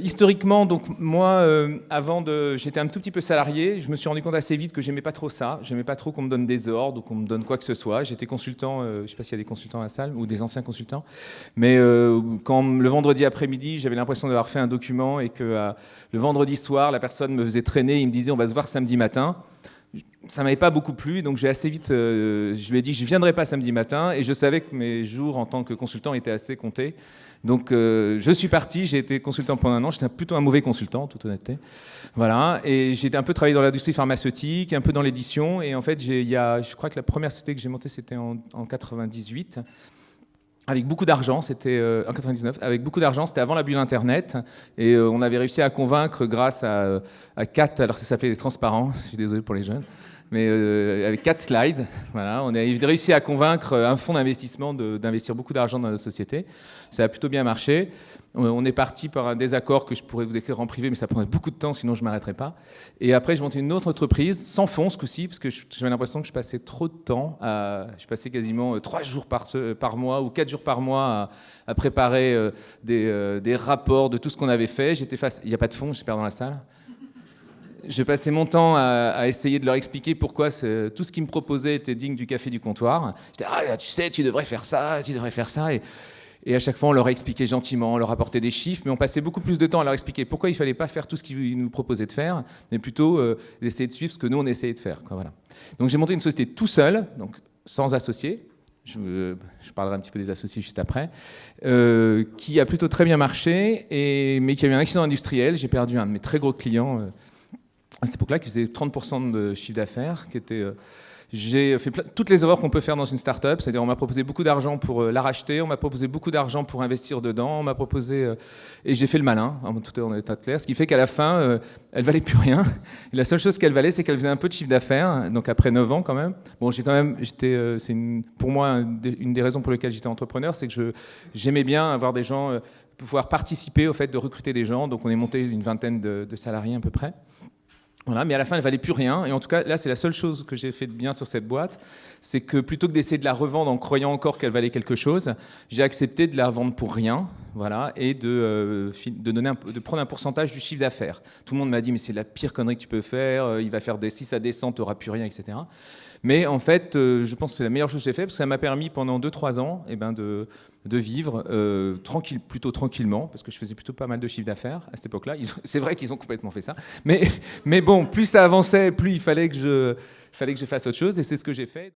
Historiquement, donc moi, j'étais un tout petit peu salarié. Je me suis rendu compte assez vite que j'aimais pas trop ça. J'aimais pas trop qu'on me donne des ordres ou qu'on me donne quoi que ce soit. J'étais consultant, je sais pas s'il y a des consultants à la salle ou des anciens consultants, mais quand le vendredi après-midi, j'avais l'impression d'avoir fait un document et que le vendredi soir, la personne me faisait traîner. Il me disait on va se voir samedi matin. Ça m'avait pas beaucoup plu, donc j'ai assez vite, je lui ai dit je viendrai pas samedi matin, et je savais que mes jours en tant que consultant étaient assez comptés. Donc je suis parti, j'ai été consultant pendant un an, j'étais plutôt un mauvais consultant, en toute honnêteté. Voilà, et j'ai un peu travaillé dans l'industrie pharmaceutique, un peu dans l'édition, et en fait, je crois que la première société que j'ai montée, c'était en 98. Avec beaucoup d'argent, c'était en 99, avec beaucoup d'argent, c'était avant la bulle Internet, et on avait réussi à convaincre grâce à 4, alors ça s'appelait les transparents, je suis désolé pour les jeunes, mais avec 4 slides, voilà, on a réussi à convaincre un fonds d'investissement d'investir beaucoup d'argent dans notre société. Ça a plutôt bien marché. On est parti par un désaccord que je pourrais vous décrire en privé, mais ça prendrait beaucoup de temps, sinon je ne m'arrêterai pas. Et après, j'ai monté une autre entreprise, sans fonds ce coup-ci, parce que j'avais l'impression que je passais trop de temps. Je passais quasiment 3 jours par mois ou 4 jours par mois à préparer des rapports de tout ce qu'on avait fait. Il n'y a pas de fonds, j'espère, dans la salle. J'ai passé mon temps à essayer de leur expliquer pourquoi tout ce qu'ils me proposaient était digne du café du comptoir. J'étais tu sais, tu devrais faire ça, tu devrais faire ça. Et à chaque fois, on leur expliquait gentiment, on leur apportait des chiffres, mais on passait beaucoup plus de temps à leur expliquer pourquoi il ne fallait pas faire tout ce qu'ils nous proposaient de faire, mais plutôt d'essayer de suivre ce que nous, on essayait de faire. Voilà. Donc j'ai monté une société tout seul, donc sans associés. Je parlerai un petit peu des associés juste après, qui a plutôt très bien marché, mais qui a eu un accident industriel. J'ai perdu un de mes très gros clients à cette époque-là, qui faisait 30% de chiffre d'affaires, qui était... J'ai fait toutes les erreurs qu'on peut faire dans une start-up, c'est-à-dire on m'a proposé beaucoup d'argent pour la racheter, on m'a proposé beaucoup d'argent pour investir dedans, on m'a proposé... et j'ai fait le malin, tout en état clair, ce qui fait qu'à la fin, elle valait plus rien. Et la seule chose qu'elle valait, c'est qu'elle faisait un peu de chiffre d'affaires, donc après 9 ans quand même. Bon, pour moi, une des raisons pour lesquelles j'étais entrepreneur, c'est que j'aimais bien avoir des gens, pouvoir participer au fait de recruter des gens, donc on est monté une vingtaine de salariés à peu près. Voilà, mais à la fin, elle ne valait plus rien. Et en tout cas, là, c'est la seule chose que j'ai fait de bien sur cette boîte. C'est que plutôt que d'essayer de la revendre en croyant encore qu'elle valait quelque chose, j'ai accepté de la revendre pour rien, voilà, et de prendre un pourcentage du chiffre d'affaires. Tout le monde m'a dit, mais c'est la pire connerie que tu peux faire, il va faire si ça descend, tu n'auras plus rien, etc. Mais en fait, je pense que c'est la meilleure chose que j'ai fait, parce que ça m'a permis pendant 2-3 ans de vivre plutôt tranquillement, parce que je faisais plutôt pas mal de chiffre d'affaires à cette époque-là. C'est vrai qu'ils ont complètement fait ça. Mais bon, plus ça avançait, plus il fallait que je fasse autre chose, et c'est ce que j'ai fait.